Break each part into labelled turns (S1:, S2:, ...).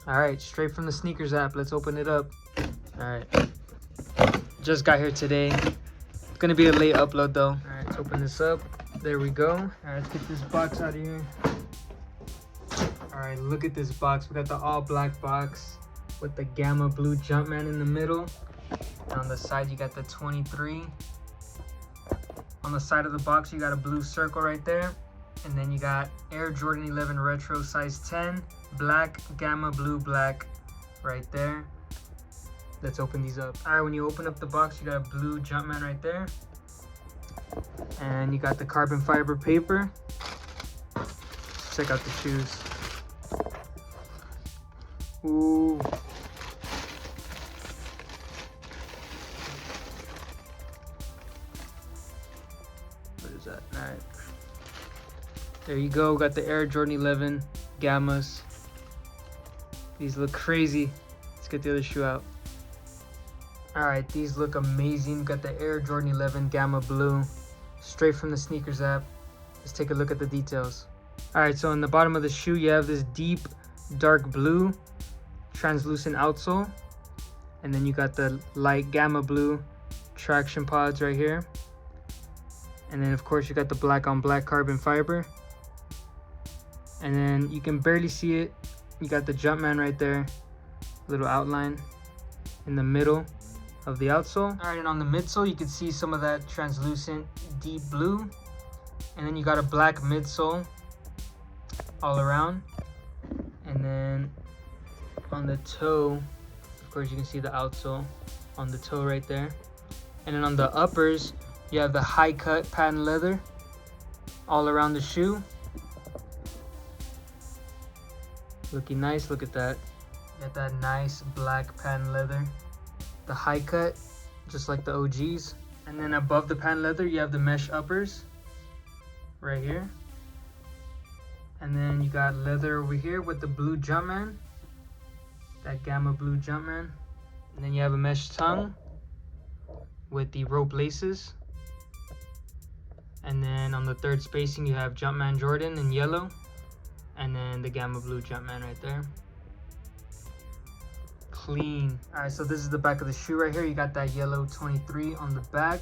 S1: All right, straight from the sneakers app. Let's open it up. All right. Just got here today. It's gonna be a late upload though. All right, let's open this up. There we go. All right, let's get this box out of here. All right, look at this box. We got the all black box with the Gamma Blue Jumpman in the middle. And on the side, you got the 23. On the side of the box, you got a blue circle right there. And then you got Air Jordan 11 Retro size 10, black, Gamma Blue Black right there. Let's open these up. All right, when you open up the box, you got a blue Jumpman right there. And you got the carbon fiber paper. Let's check out the shoes. Ooh. What is that? All right. There you go. Got the Air Jordan 11 Gammas. These look crazy. Let's get the other shoe out. All right, these look amazing. Got the Air Jordan 11 Gamma Blue, straight from the sneakers app. Let's take a look at the details. All right, so in the bottom of the shoe, you have this deep dark blue translucent outsole, and then you got the light Gamma Blue traction pods right here, and then of course you got the black on black carbon fiber, and then you can barely see it. You got the Jumpman right there, little outline in the middle of the outsole. All right, and on the midsole, you can see some of that translucent deep blue, and then you got a black midsole all around, and then on the toe, of course, you can see the outsole on the toe right there, and then on the uppers, you have the high cut patent leather all around the shoe. Looking nice. Look at that. Got that nice black patent leather, the high cut, just like the OGs. And then above the patent leather, you have the mesh uppers right here. And then you got leather over here with the blue Jumpman, that Gamma Blue Jumpman. And then you have a mesh tongue with the rope laces. And then on the third spacing, you have Jumpman Jordan in yellow, and then the Gamma Blue Jumpman right there. Clean. All right, so this is the back of the shoe right here. You got that yellow 23 on the back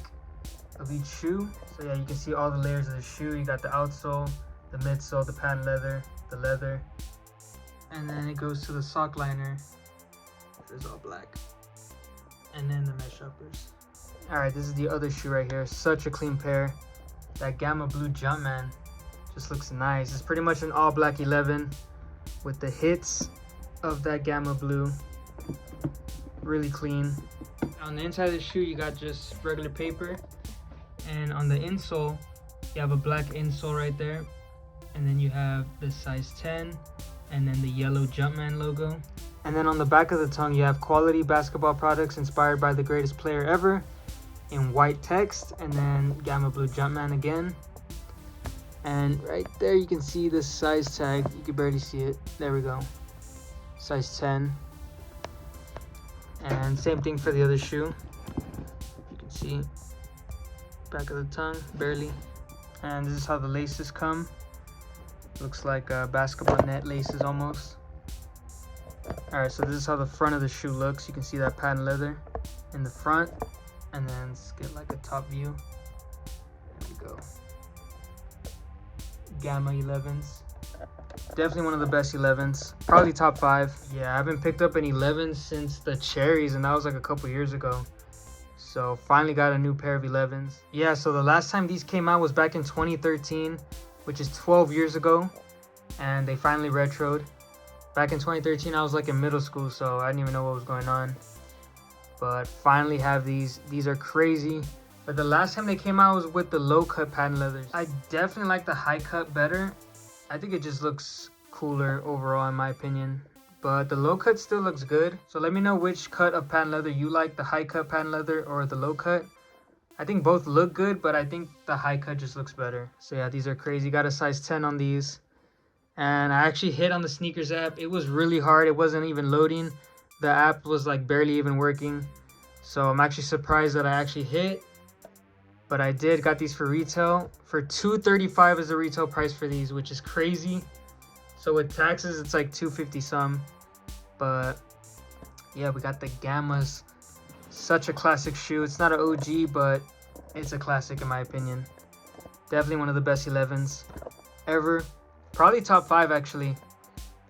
S1: of each shoe. So yeah, you can see all the layers of the shoe. You got the outsole, the midsole, the patent leather, the leather, and then it goes to the sock liner, which is all black, and then the mesh uppers. All right, this is the other shoe right here. Such a clean pair. That Gamma Blue Jumpman just looks nice. It's pretty much an all black 11 with the hits of that Gamma Blue. Really clean. On the inside of the shoe, you got just regular paper, and on the insole, you have a black insole right there, and then you have the size 10, and then the yellow Jumpman logo. And then on the back of the tongue, you have quality basketball products inspired by the greatest player ever in white text, and then Gamma Blue Jumpman again. And right there you can see the size tag. You can barely see it. There we go. Size 10. And same thing for the other shoe. You can see back of the tongue, barely. And this is how the laces come. Looks like basketball net laces almost. All right, so this is how the front of the shoe looks. You can see that patent leather in the front, and then let's get like a top view. There we go. Gamma 11s. Definitely one of the best 11s. Probably top 5. Yeah, I haven't picked up an 11 since the cherries, and that was like a couple years ago. So finally got a new pair of 11s. Yeah, so the last time these came out was back in 2013, which is 12 years ago. And they finally retroed. Back in 2013, I was like in middle school, so I didn't even know what was going on. But finally have these. These are crazy. But the last time they came out was with the low cut patent leathers. I definitely like the high cut better. I think it just looks cooler overall in my opinion. But the low cut still looks good. So let me know which cut of patent leather you like, the high cut patent leather or the low cut. I think both look good, but I think the high cut just looks better. So yeah, these are crazy. Got a size 10 on these. And I actually hit on the sneakers app. It was really hard. It wasn't even loading. The app was like barely even working. So I'm actually surprised that I actually hit. But I did. Got these for retail. For $235 is the retail price for these, which is crazy. So with taxes, it's like $250 some. But yeah, we got the Gammas. Such a classic shoe. It's not an OG, but it's a classic in my opinion. Definitely one of the best 11s ever. Probably top 5 actually.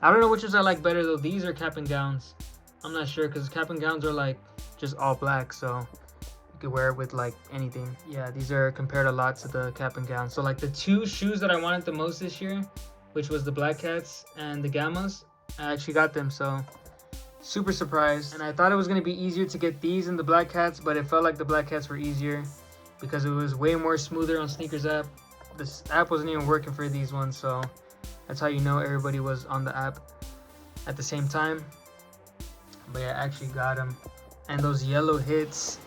S1: I don't know which ones I like better though. These are cap and gowns. I'm not sure because cap and gowns are like just all black, so you could wear it with like anything. Yeah, these are compared a lot to the cap and gowns. So like the 2 shoes that I wanted the most this year, which was the Black Cats and the Gammas, I actually got them, so super surprised. And I thought it was going to be easier to get these than the Black Cats, but it felt like the Black Cats were easier because it was way more smoother on Sneakers app. This app wasn't even working for these ones, so that's how you know everybody was on the app at the same time. But yeah, I actually got them. And those yellow hits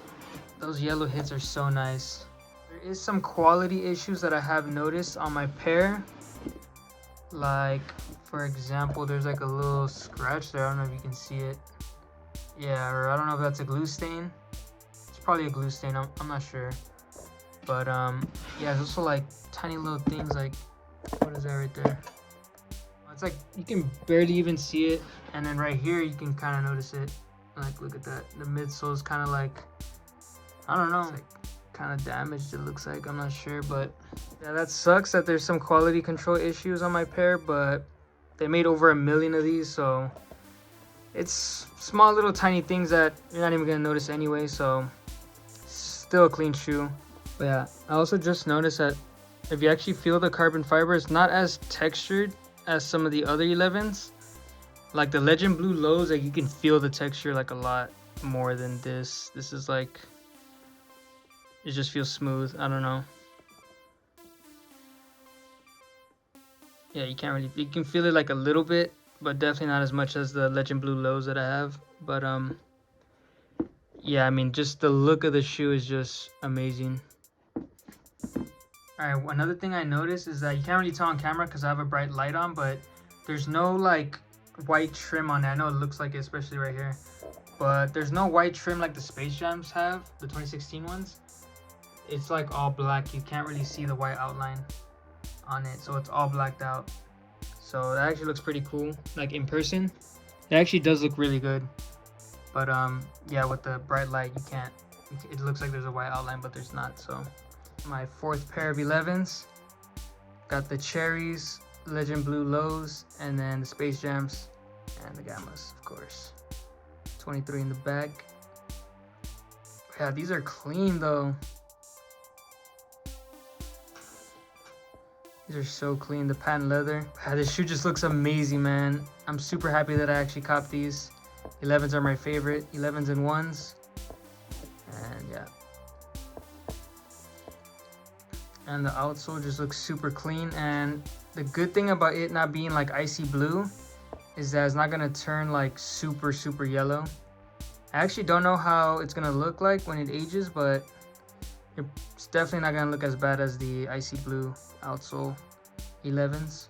S1: are so nice. There is some quality issues that I have noticed on my pair. Like, for example, there's like a little scratch there. I don't know if you can see it. Yeah, or I don't know if that's a glue stain. It's probably a glue stain. I'm not sure. But yeah, there's also like tiny little things. Like, what is that right there? It's like you can barely even see it, and then right here you can kind of notice it. Like, look at that. The midsole is kind of like, I don't know, it's like kind of damaged, it looks like. I'm not sure, but yeah, that sucks that there's some quality control issues on my pair, but they made over 1 million of these, so it's small little tiny things that you're not even gonna notice anyway. So still a clean shoe. But yeah, I also just noticed that if you actually feel the carbon fiber, it's not as textured as some of the other 11s. Like the Legend Blue lows, like you can feel the texture like a lot more than this. This is like, it just feels smooth. I don't know. Yeah, you can't really, you can feel it like a little bit, but definitely not as much as the Legend Blue lows that I have. But yeah, I mean, just the look of the shoe is just amazing. All right, another thing I noticed is that you can't really tell on camera because I have a bright light on, but there's no like white trim on it. I know it looks like it, especially right here, but there's no white trim like the Space Jams have, the 2016 ones. It's like all black. You can't really see the white outline on it, so it's all blacked out. So that actually looks pretty cool. Like in person, it actually does look really good. But yeah, with the bright light, you can't. It looks like there's a white outline, but there's not. So my 4th pair of 11s, got the Cherries, Legend Blue lows, and then the Space Jams and the Gammas, of course. 23 in the back. Yeah, these are clean though. These are so clean. The patent leather. Yeah, this shoe just looks amazing, man. I'm super happy that I actually copped these. 11s are my favorite. 11s and 1s. And yeah. And the outsole just looks super clean. And the good thing about it not being like icy blue is that it's not gonna turn like super yellow. I actually don't know how it's gonna look like when it ages, but it's definitely not gonna look as bad as the icy blue outsole 11s.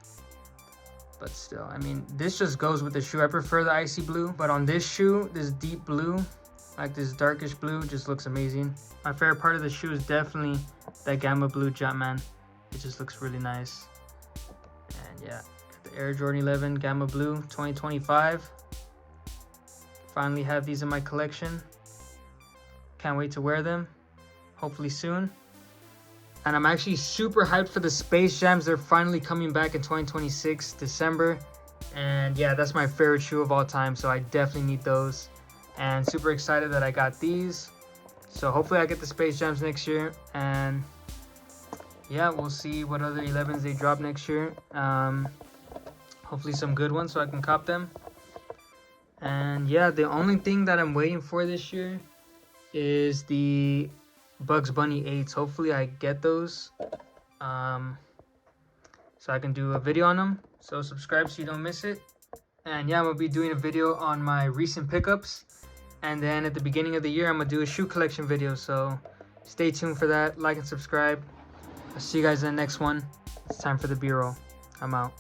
S1: But still, I mean, this just goes with the shoe. I prefer the icy blue, but on this shoe, this deep blue, like this darkish blue, just looks amazing. My favorite part of the shoe is definitely that Gamma Blue Jumpman. It just looks really nice. And yeah, got the Air Jordan 11 Gamma Blue 2025. Finally have these in my collection. Can't wait to wear them, hopefully soon. And I'm actually super hyped for the Space Jams. They're finally coming back in 2026, December. And yeah, that's my favorite shoe of all time, so I definitely need those. And super excited that I got these. So hopefully I get the Space Jams next year. And yeah, we'll see what other 11s they drop next year. Hopefully some good ones so I can cop them. And yeah, the only thing that I'm waiting for this year is the Bugs Bunny 8s. Hopefully I get those so I can do a video on them. So subscribe so you don't miss it. And yeah, I'm gonna be doing a video on my recent pickups, and then at the beginning of the year I'm gonna do a shoe collection video, so stay tuned for that. Like and subscribe. I'll see you guys in the next one. It's time for the B-roll. I'm out.